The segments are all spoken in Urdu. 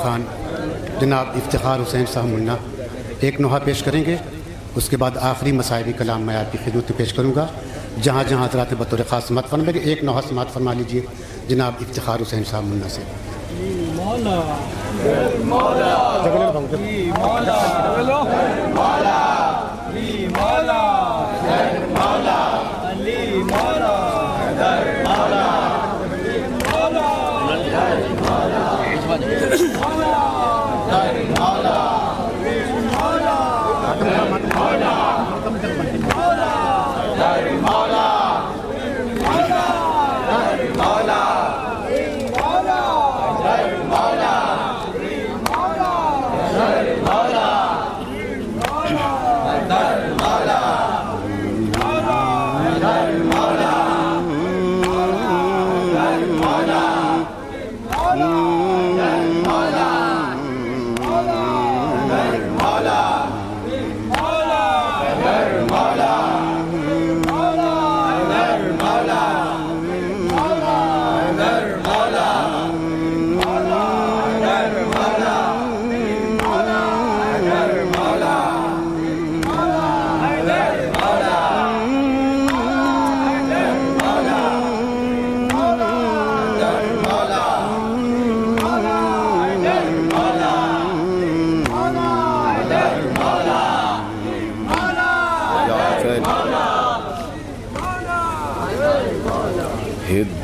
خان جناب افتخار حسین صاحب منا ایک نوحہ پیش کریں گے. اس کے بعد آخری مصائبی کلام میں آپ کی خدمت میں پیش کروں گا. جہاں جہاں حضرات بطور خاص سماعت فرمائیں گے ایک نوحہ سماعت فرما لیجیے جناب افتخار حسین صاحب منا سے.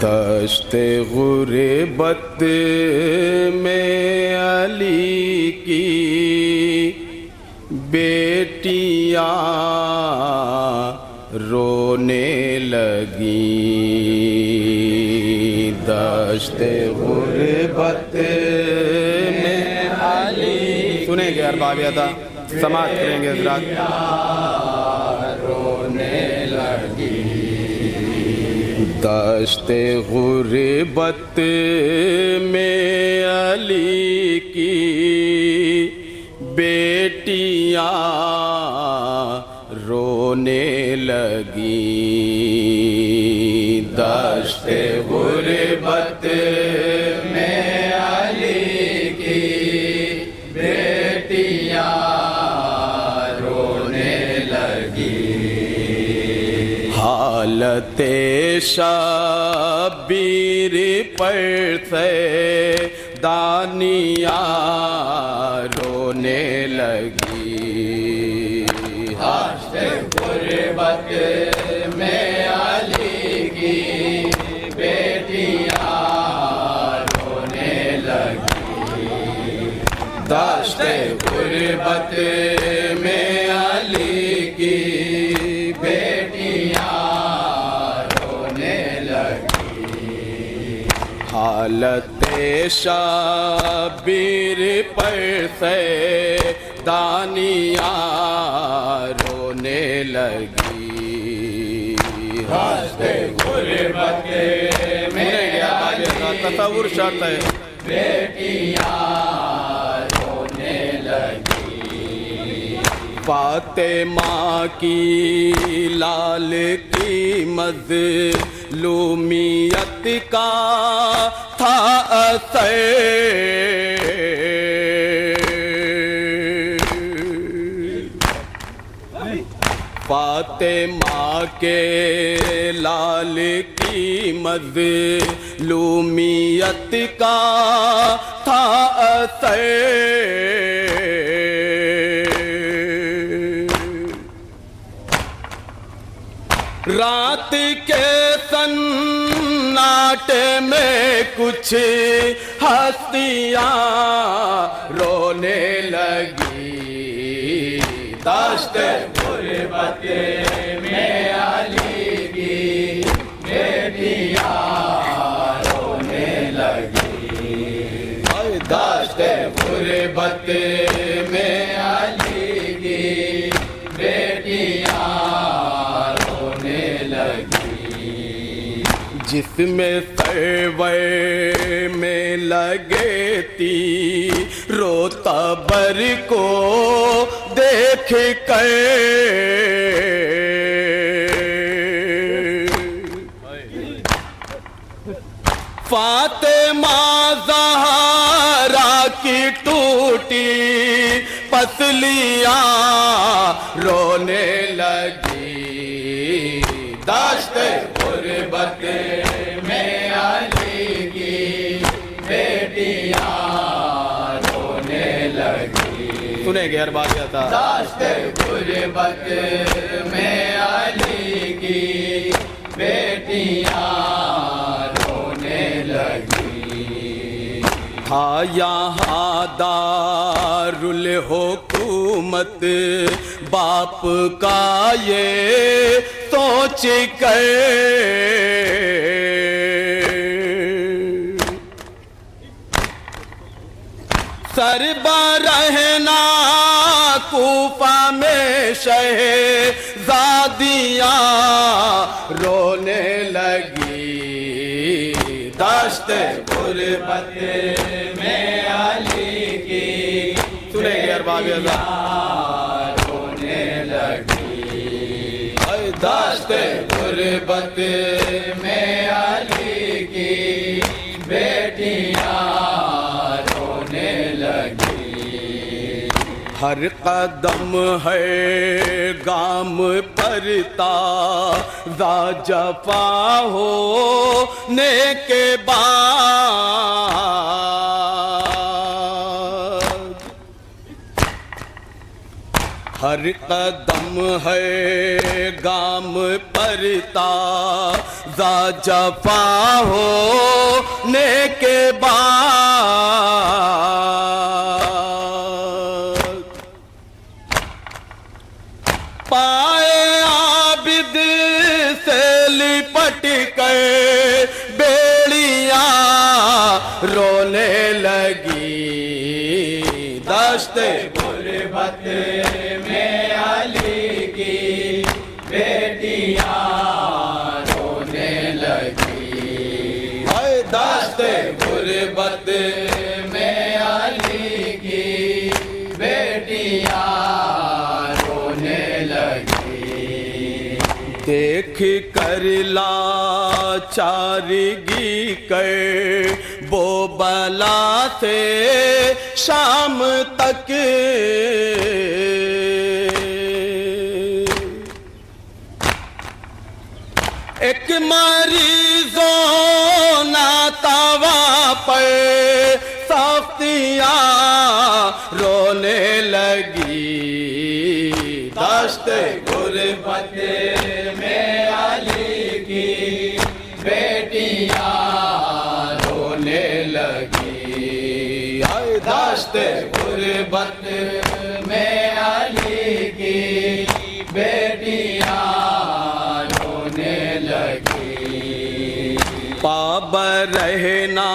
دشت غربت میں علی کی بیٹیاں رونے لگیں. دشت غربت میں علی سنیں گے ارباب ادا سماعت کریں گے حضرات. رونے لگی دشت غربت میں علی کی بیٹیاں رونے لگیں. دشت غربت میں علی کی بیٹیاں رونے لگیں. حالت شبیر پر سے دانیاں رونے لگی. دشت غربت میں علی کی بیٹیاں رونے لگی. دشت غربت میں علی کی بیٹیاں حالت شبیر پر سے دانیاں رونے لگی. دشت غربت میں تصور شرط ہے بیٹیاں رونے لگی. فاطمہ کی لال کی مظلومیت کا تھا اثر. فاطمہ کے لال کی مظلومیت کا تھا اثر. رات کے سناٹے میں کچھ ہستیاں رونے لگی. دشت غربت میں علی کی بیٹیاں رونے لگی. دشت غربت میں علی کی بیٹیاں جس میں سرور میں لگے تھی روتا بر کو دیکھ کر. فاطمہ زہرا کی ٹوٹی پسلیاں رونے لگی داشت غربت میں علی کی بیٹیاں رونے لگی سنیں گے ہر بات کیا تھا داشت غربت میں علی کی بیٹیاں رونے لگی تھا یہاں دارالحکومت باپ کا یہ سوچ کر سربراہنا کوفہ میں شہزادیاں رونے لگی داشت غربت میں علی کی سنیں گے ارباب رونے لگی داشت غربت میں علی کی بیٹیاں رونے لگی ہر قدم ہے گام پرتا ذا جفا ہونے کے بعد ہر قدم ہے گام پرتا ذا جفا ہونے کے بعد پائے عابد سے لپٹ کر بیڑیاں رونے لگی داشت غربت میں علی کی بیٹیاں رونے لگی داشت غربت میں علی کی بیٹیاں رونے لگی دیکھ کر لاچارگی کر بو بلا سے شام تک ایک مریضوں ناتوا پر سختیاں رونے لگی داشت غربت میں علی کی بیٹیاں رونے لگی داشت غربت میں علی کی بیٹیاں رونے لگی پاب رہنا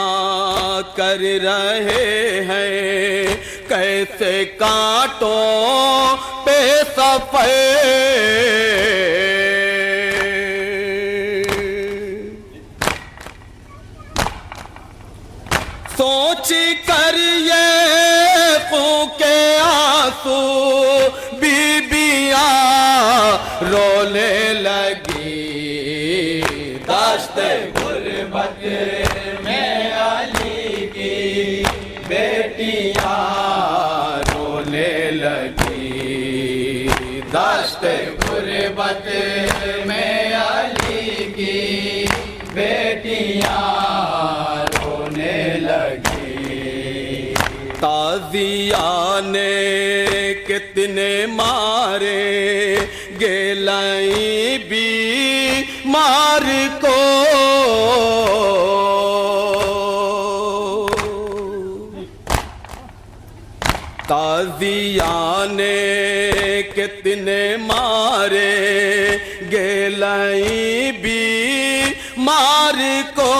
کر رہے ہیں کیسے کانٹوں پہ سفر سوچ کر یہ خوں کے آنسو بیبیاں رونے لگی داشت غربت میں علی کی بیٹیاں رونے لگی داشت غربت میں علی کی بیٹیاں رونے لگی تازیانے کتنے مارے گیلائیں بھی مار کو تازیانے کتنے مارے گیلائیں بھی مار کو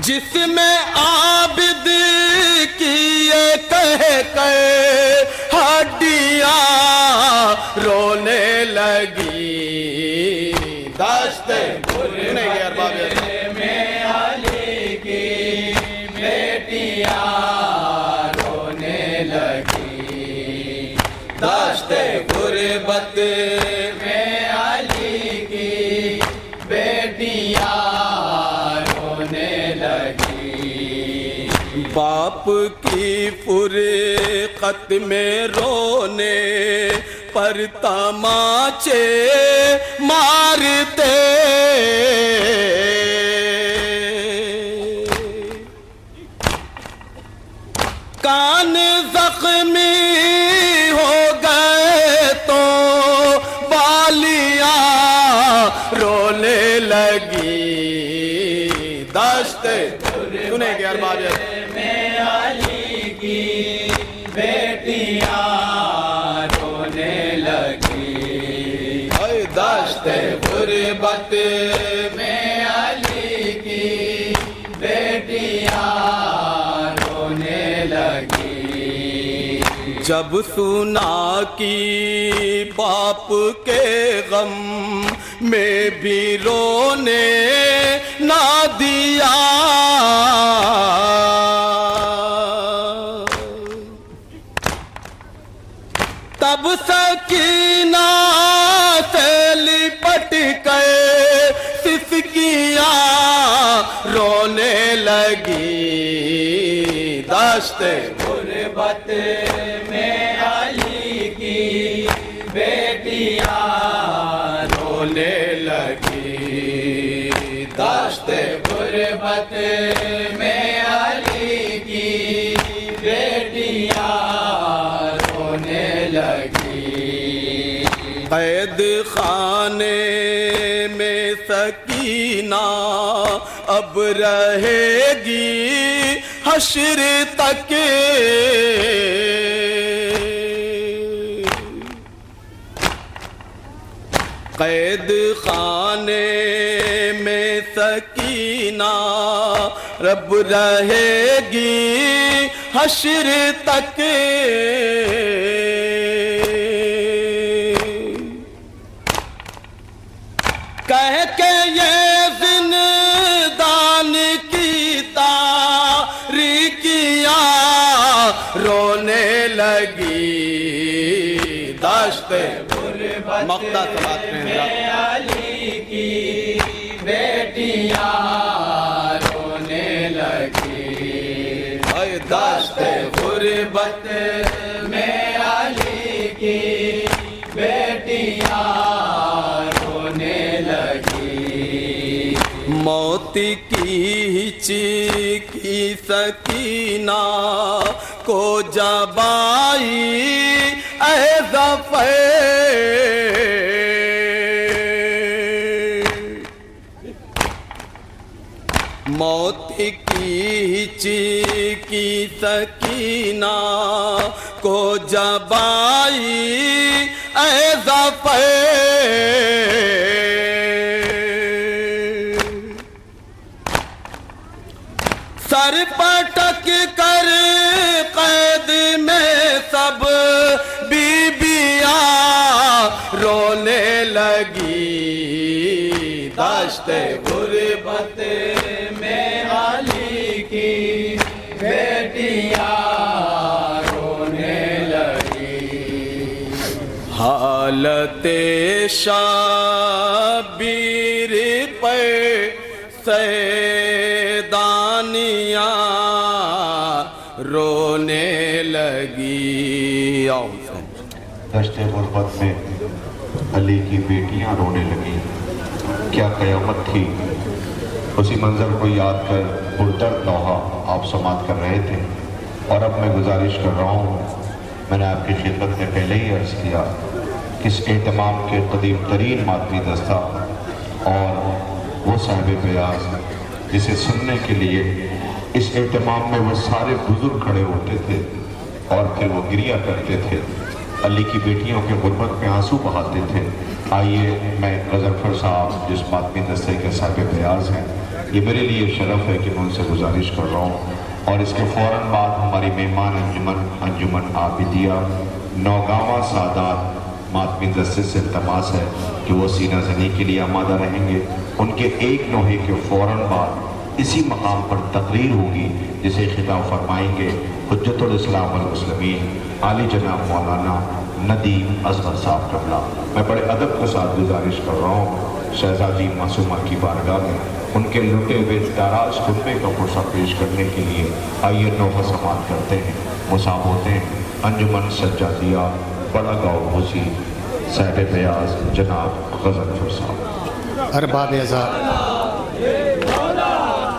جس میں عابد کی یہ کہہ کر ہڈیاں رونے لگی داشت غربت میں علی کی بیٹیاں رونے لگی داشت غربت میں علی کی بیٹیاں باپ کی فرقت میں رونے پر تماچے مارتے، کان زخمی ہو گئے تو بالیاں رونے لگی، دشت سنیں گے اربابیت میں علی کی بیٹیاں رونے لگی، اے دشت غربت میں علی کی بیٹیاں رونے لگی، جب سنا کی باپ کے غم میں بھی رونے نہ دیا، تب سکینہ سے لپٹ کے سسکیاں رونے لگی، دشت غربت میں علی کی بیٹیاں رونے لگی، دشت غربت میں علی کی بیٹیاں رونے لگی، قید خانے میں سکینہ اب رہے گی حشر تک، قید خانے میں سکینہ رب رہے گی حشر تک، کہہ کے یہ زندان کی تاریکیاں رونے لگی، دشت مقطع سماعت میں علی کی بیٹیاں رونے لگی، اے دشت غربت میں علی کی بیٹیاں رونے لگی، موت کی چیخی سکینہ کو جب آئی اے ظفر، موت کی چیخی سکینہ کو جب آئی اے ظفر، سر پٹک کر قید میں سب بیبیاں رونے لگی، دشت غربت میں علی کی بیٹیاں رونے لگی، حالت شبیر پر سیدانیاں رونے لگی، دشت غربت میں علی کی بیٹیاں رونے لگیں، کیا قیامت تھی، اسی منظر کو یاد کر پردرد لوحہ آپ سماعت کر رہے تھے، اور اب میں گزارش کر رہا ہوں، میں نے آپ کی خدمت میں پہلے ہی عرض کیا کہ اس اہتمام کے قدیم ترین ماتمی دستہ اور وہ صاحب بیاض جسے سننے کے لیے اس اہتمام میں وہ سارے بزرگ کھڑے ہوتے تھے اور پھر وہ گریہ کرتے تھے، علی کی بیٹیوں کے غربت میں آنسو بہاتے تھے۔ آئیے میں غضنفر صاحب جس ماتمی دستے کے صاحب بیاض ہیں، یہ میرے لیے شرف ہے کہ میں ان سے گزارش کر رہا ہوں، اور اس کے فوراً بعد ہماری مہمان انجمن عابدیہ نوگاواں سادات ماتمی دستے سے التماس ہے کہ وہ سینہ زنی کے لیے آمادہ رہیں گے۔ ان کے ایک نوحے کے فوراً بعد اسی مقام پر تقریر ہوگی جسے خطاب فرمائیں گے حجت الاسلام والمسلمین عالی جناب مولانا ندیم اصغر صاحب قبلہ۔ میں بڑے ادب کے ساتھ گزارش کر رہا ہوں شہزادی معصومہ کی بارگاہ میں ان کے لٹے ہوئے دراز خطبے کا پرسہ پیش کرنے کے لیے آئیے نوحہ سماعت کرتے ہیں۔ مصاب ہوتے ہیں انجمن سجادیہ بڑا گاؤں بھوسی صاحب بیاض جناب غضنفر صاحب۔ ارباب اعزاز،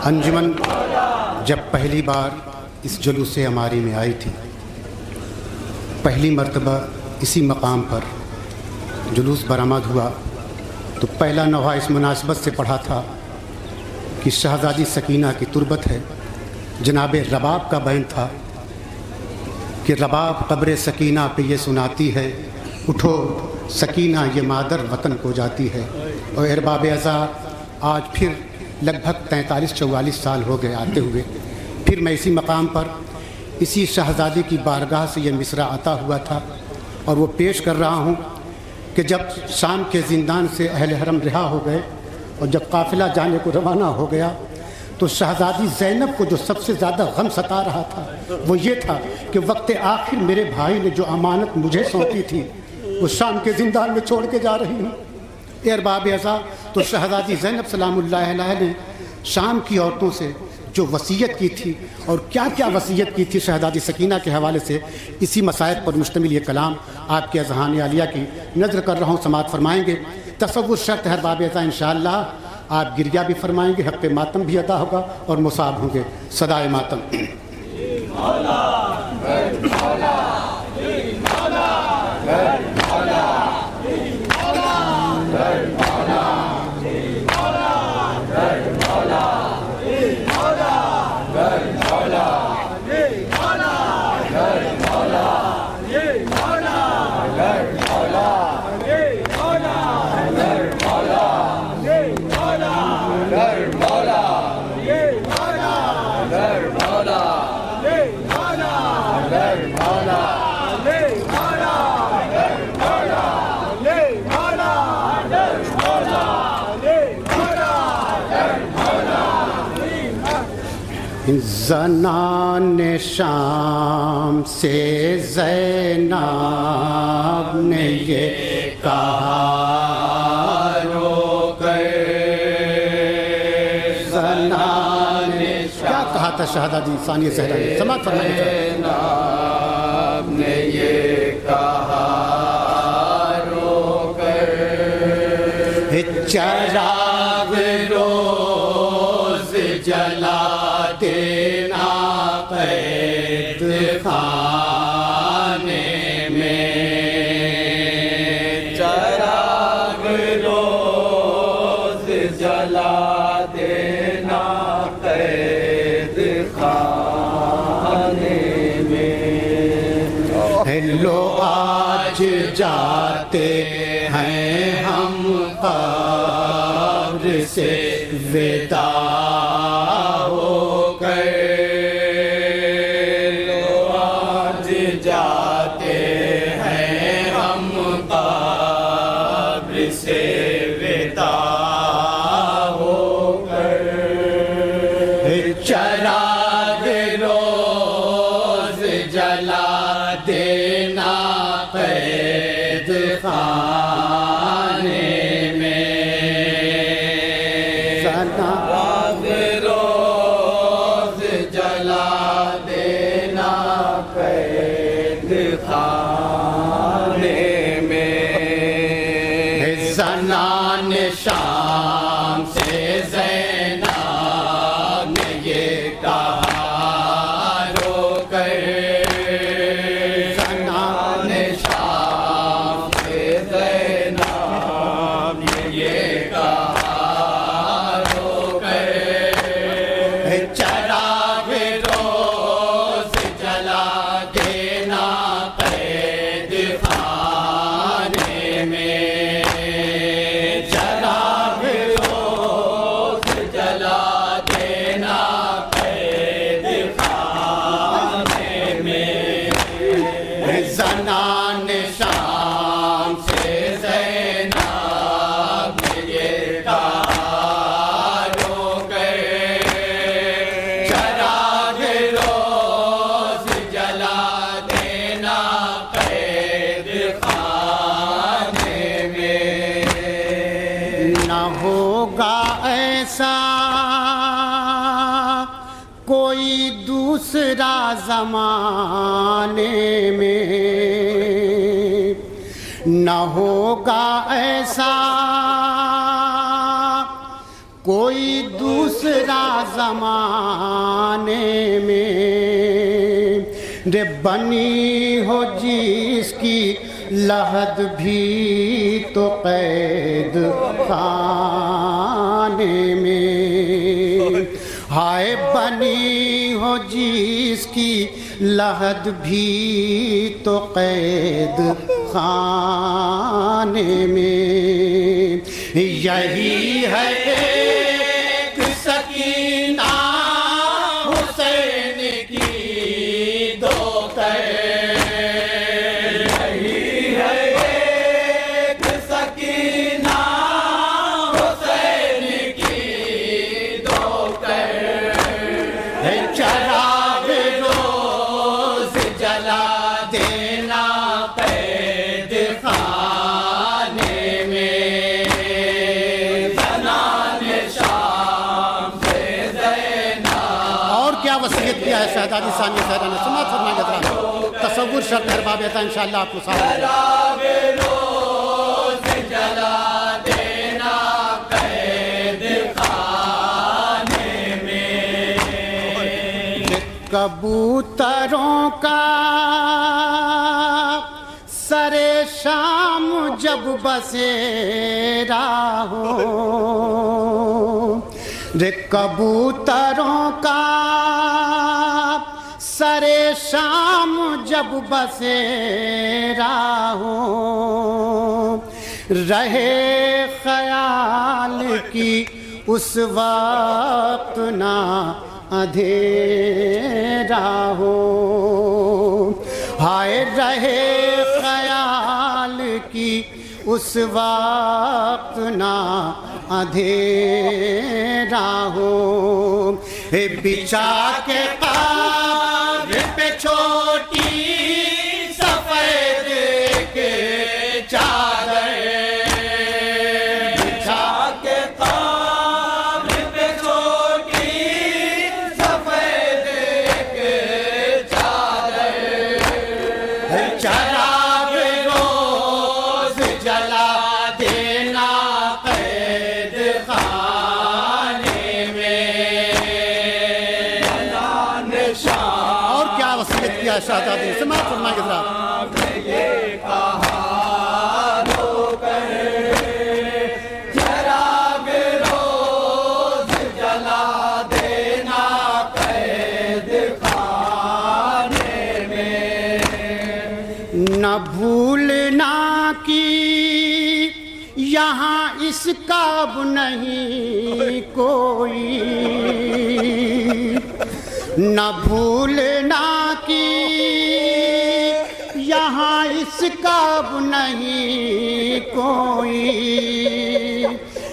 انجمن جب پہلی بار اس جلوس عماری میں آئی تھی، پہلی مرتبہ اسی مقام پر جلوس برآمد ہوا، تو پہلا نوحہ اس مناسبت سے پڑھا تھا کہ شہزادی سکینہ کی تربت ہے۔ جناب رباب کا بیان تھا کہ رباب قبر سکینہ پہ یہ سناتی ہے، اٹھو سکینہ یہ مادر وطن کو جاتی ہے۔ اور ارباب اعزاز، آج پھر لگ بھگ 43-44 سال ہو گئے آتے ہوئے، پھر میں اسی مقام پر اسی شہزادی کی بارگاہ سے یہ مصرع عطا ہوا تھا، اور وہ پیش کر رہا ہوں کہ جب شام کے زندان سے اہل حرم رہا ہو گئے اور جب قافلہ جانے کو روانہ ہو گیا، تو شہزادی زینب کو جو سب سے زیادہ غم ستا رہا تھا وہ یہ تھا کہ وقت آخر میرے بھائی نے جو امانت مجھے سونپی تھی وہ شام کے زندان میں چھوڑ کے جا رہی ہوں۔ اے ارباب اعزاز، تو شہزادی زینب سلام اللہ علیہ نے شام کی عورتوں سے جو وصیت کی تھی، اور کیا کیا وصیت کی تھی شہزادی سکینہ کے حوالے سے، اسی مسائل پر مشتمل یہ کلام آپ کے اذہان عالیہ کی نظر کر رہا ہوں، سماعت فرمائیں گے۔ تصور شرط ہے ارباب اعزاز، انشاءاللہ آپ گریہ بھی فرمائیں گے، حق ماتم بھی ادا ہوگا اور مصاب ہوں گے۔ صدائے ماتم۔ زنان شام سے زینب نے یہ کہا رو گئے، زنان کیا کہا تھا شہزادی ثانیہ زہرا نے، سماعت فرمائیے۔ زینب نے یہ کہا رو گئے، چراغ روز جلا دینا قید خانے میں، چراغ روز جلا دینا قید خانے میں، لو آج جاتے ہیں ہم قبر سے وداع ہو گئے، لو آج جاتے ہیں ہم قبر سے وداع ہو گئے، چراغ روز جلا دینا قید خانے میں، چراغ روز جلا دینا قید خانے میں، زنان شام سے زینب نے یہ کہا رو گئے، زنان شام سے زینب نے یہ کہا رو گئے، کوئی دوسرا زمانے میں نہ ہوگا ایسا، کوئی دوسرا زمانے میں رے بنی ہو جس کی لحد بھی تو قید خانے میں، ہائے بنی ہو جس کی لحد بھی تو قید خانے میں، یہی ہے ایک سکینہ حسین کی دو قید، یہی ہے ایک سکینہ حسین کی دو قید، چراغ روز جلا دینا قید خانے میں، زنان شام سے زینب، اور کیا وصیت کیا ہے شہزادی ثانیہ زہرا نے، سماعت فرمائیں گے ذرا، تصور شرط ہے باب عطا انشاءاللہ آپ کو ساتھ چراغ روز جلا دینا قید خانے میں، کبوتروں کا سر شام جب بسیرا ہو، رے کبوتروں کا سر شام جب بسیرا ہو، رہے خیال کی اس وقت نہ اندھیرا ہو، ہائے رہے خیال کی اس وقت نہ اندھیرا ہو، بچھا کے قبر پہ چھوٹی سفید کے چادر، بچھا کے قبر پہ چھوٹی سفید کے چادر، چراغ روز جلا دینا قید خانے میں، زنان شام اور کیا وصیت کیا ہے شہزادی نے، سماعت فرمائیں گے ذرا، نے یہ کہا رو کر، چراغ روز جلا دینا قید خانے میں، نہ بھولنا کی یہاں اس کا اب نہیں کوئی، نہ بھولنا کی یہاں اس کا اب نہیں کوئی،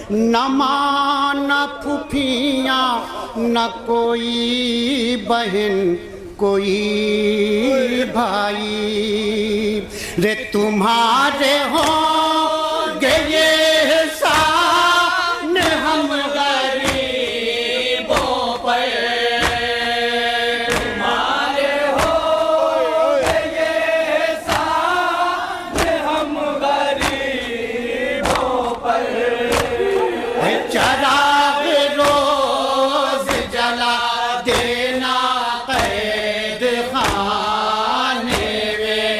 نہ ماں نہ پھوپھیاں نہ کوئی بہن کوئی بھائی، رے تمہارے ہوں گے یہ احسان ہم غریبوں پر، تمہارے ہو یہ احسان ہم غریبوں پر، چراغ روز جلا دینا قید خانے میں،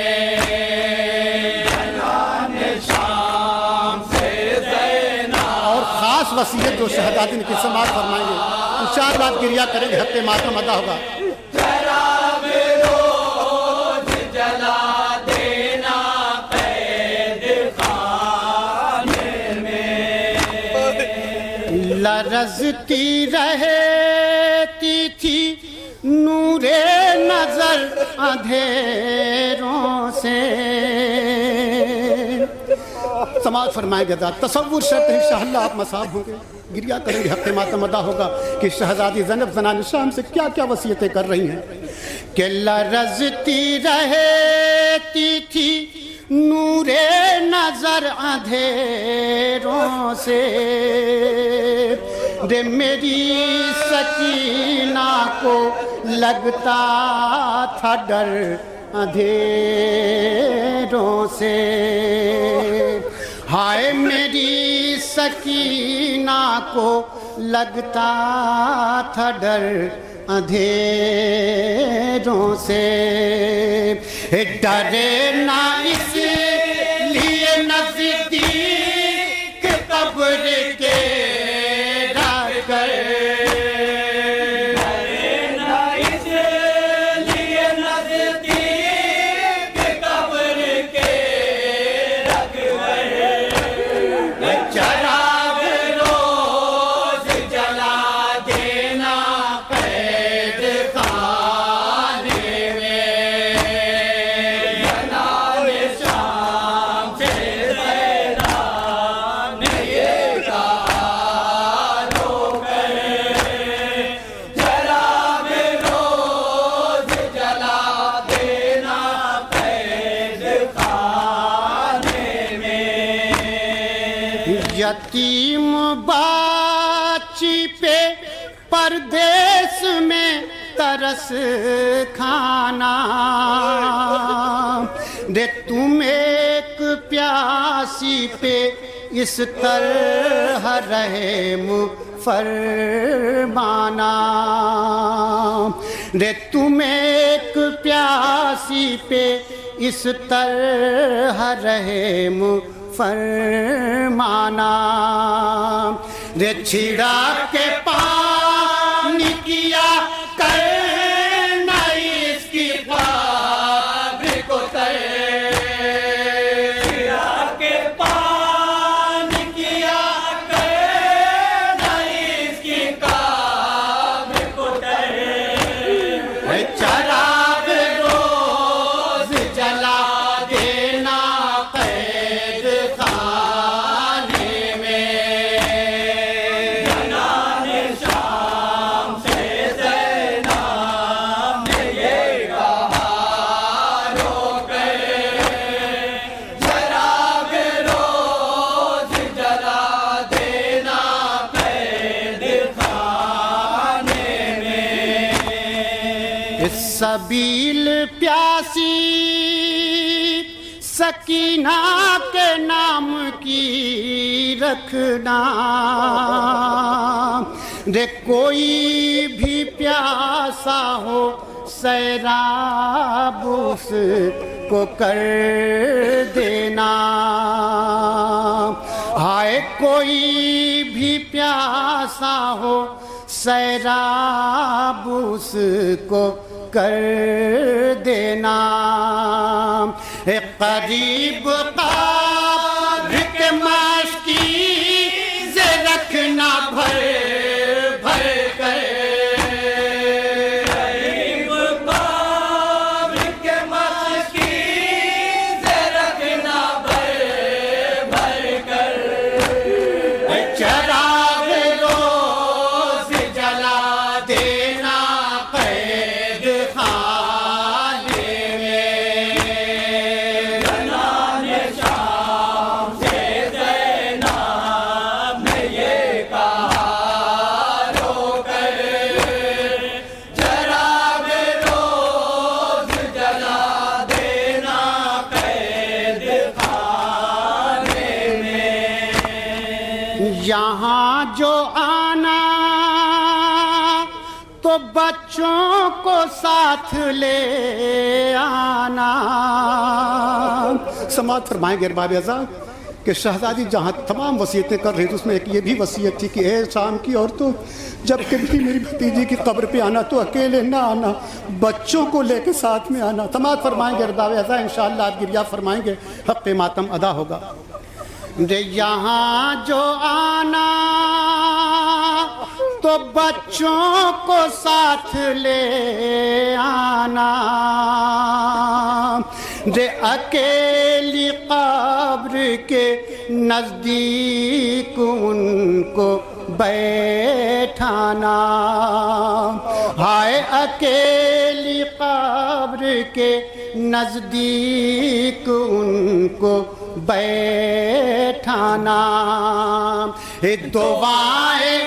زنان شام سے زینب، اور خاص وصیت جو شہزادی نے کی سماعت فرمائیں گے، انشاءاللہ آپ گریہ کریں گے، حق ماتم ادا ہوگا، چراغ روز جلا دینا قید خانے میں، لرزتی رہتی تھی نور نظر اندھیروں سے، سماعت فرمائیں گے ذرا، تصور شرط ہے انشاءاللہ آپ مصاب ہوں گے، گریہ کریں گے، حق ماتم ادا ہوگا کہ شہزادی زینب زنان شام سے کیا کیا وصیتیں کر رہی ہیں، کہ لرزتی رہتی تھی نور نظر اندھیروں سے، رے میری سکینہ کو لگتا تھا ڈر اندھیروں سے، ہائے میری سکینہ کو لگتا تھا ڈر اندھیروں سے، ڈرے نہ اس لیے نزدیک قبر کے رہ کر، ڈرے نہ اس لیے نزدیک قبر کے رکھ کر، چراغ روز جلا دینا قید خانے میں، جناب شام سے زینا نے یہ کہا رو کر، چراغ روز جلا دینا قید خانے میں، یتیم باچی پہ پردیس میں ترس کھانا، دے تم ایک پیاسی پہ اس طرح رحم فرمانا، دے تم ایک پیاسی پہ اس طرح رحم فرمانا، رے چھڑا کے پانی کیا کرنا اس کی پاک کو تر، چھڑا کے پانی کیا کرنا اس کی کام کو تر، چراغ روز جلا دینا قید خانے میں، جنان شام سے زینا نے یہ کہا رو کر، چراغ روز جلا دینا قید خانے میں، اس سبیل پیاسی سکینہ کے نام کی رکھنا، دے کوئی بھی پیاسا ہو سیراب اس کو کر دینا، ہائے کوئی بھی پیاسا ہو سیراب اس کو کر دینا، ایک قریب قبر کے مشکیزیں رکھنا بھر بھر کر، قریب قبر کے مشکیزیں رکھنا بھر بھر کر، چراغ روز جلا دینا قید خانے میں، جنان شام سے زینا نے یہ کہا رو کر، چراغ روز جلا دینا قید خانے میں، یہاں جو آنا تو بچوں کو ساتھ لے آنا، سماعت فرمائیں گے ارباب اعزاز کہ شہزادی جہاں تمام وصیتیں کر رہی تھی اس میں ایک یہ بھی وصیت تھی کہ اے شام کی عورتوں، جب کبھی میری بھتیجی کی قبر پہ آنا تو اکیلے نہ آنا، بچوں کو لے کے ساتھ میں آنا۔ سماعت فرمائیں گے ارباب اعزاز، انشاءاللہ آپ گریہ فرمائیں گے، حق ماتم ادا ہوگا۔ دے یہاں جو آنا تو بچوں کو ساتھ لے آنا، دے اکیلی قبر کے نزدیک ان کو بیٹھانا، ہائے اکیلی قبر کے نزدیک ان کو بیٹھانا، دعائیں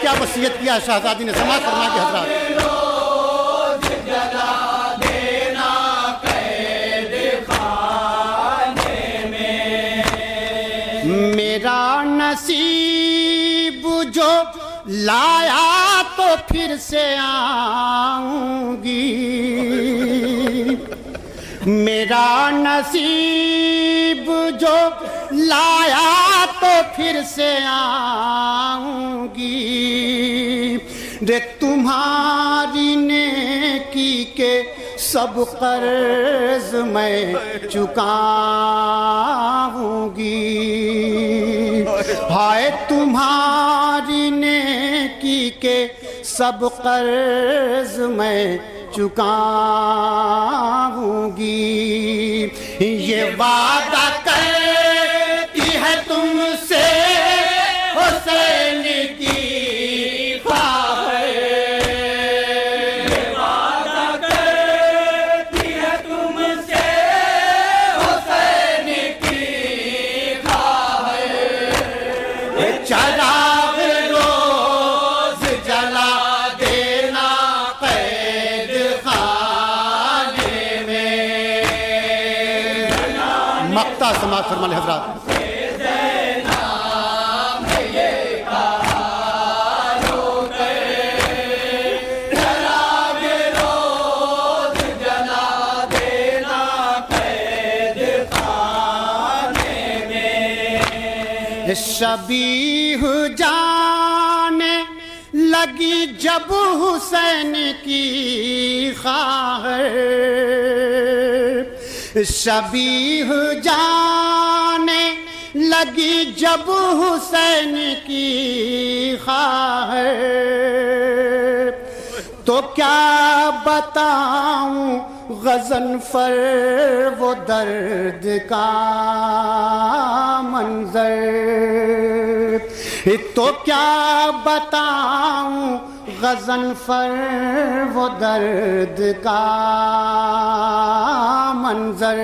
کیا وصیت کیا شہزادی نے، سماعت فرما کے حضرات۔ میرا نصیب جو لایا تو پھر سے آؤں گی، میرا نصیب جو لایا تو پھر سے آؤں گی، رے تمہاری نیکی کے سب قرض میں چکاؤں گی، ہائے تمہاری نیکی کے سب قرض میں چکاؤں گی، یہ وعدہ کرتی ہے تم سے حسین کی خواہش، یہ وعدہ کرتی ہے تم سے حسین کی خواہش، چراغ روز جلا دینا قید خانے میں، مقطع سماعت فرما لیں حضرات۔ شبیہ جانے لگی جب حسین کی خواہش، شبیہ جانے لگی جب حسین کی خواہش، تو کیا بتاؤں غضنفر وہ درد کا منظر، تو کیا بتاؤں غضنفر وہ درد کا منظر،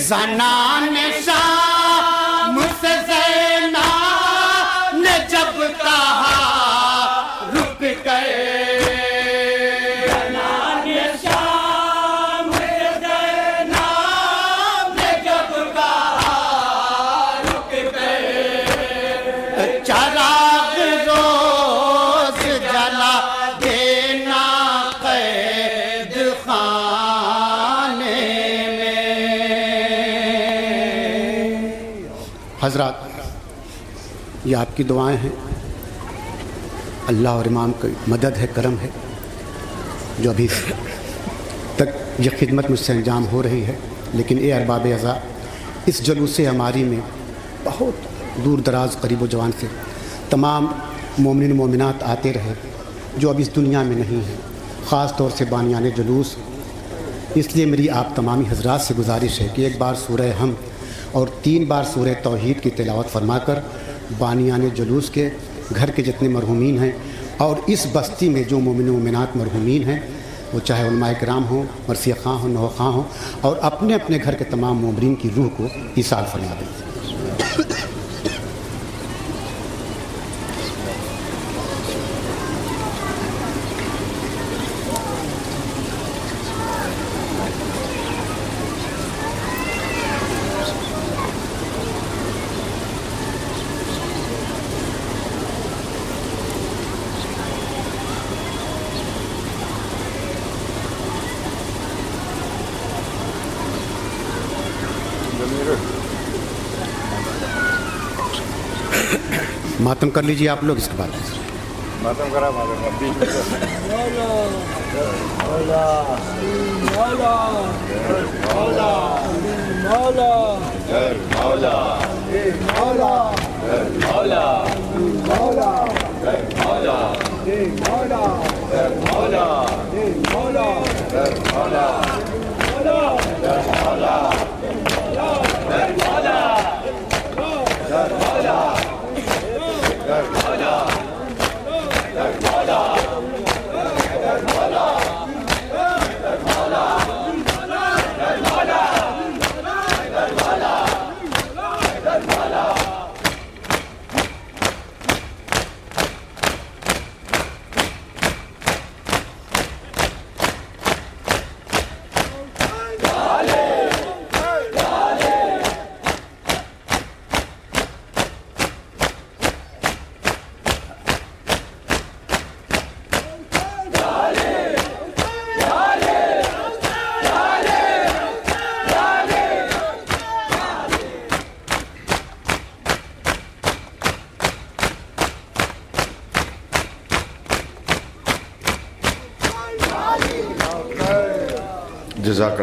زنان شام سے زینب نے جب کہا رک گئے، چراغ روز جلا دینا قید خانے میں۔ حضرات یہ آپ کی دعائیں ہیں، اللہ اور امام کی مدد ہے، کرم ہے، جو ابھی تک یہ خدمت مجھ سے انجام ہو رہی ہے، لیکن اے ارباب اعضاء، اس جلوس ہماری میں بہت دور دراز قریب و جوان سے تمام مومنین و مومنات آتے رہے جو اب اس دنیا میں نہیں ہیں، خاص طور سے بانیان جلوس۔ اس لیے میری آپ تمامی حضرات سے گزارش ہے کہ ایک بار سورہ حمد اور 3 بار سورہ توحید کی تلاوت فرما کر بانیان جلوس کے گھر کے جتنے مرحومین ہیں اور اس بستی میں جو مومن و مومنات مرحومین ہیں، وہ چاہے علماء کرام ہوں، مرثیہ خواہ ہوں، نوحہ خواہ ہوں، اور اپنے اپنے گھر کے تمام مومنین کی روح کو ایصال فرما دیں۔ ماتم کر لیجیے آپ لوگ، اس کے بعد ماتم کرا ماتم جزاک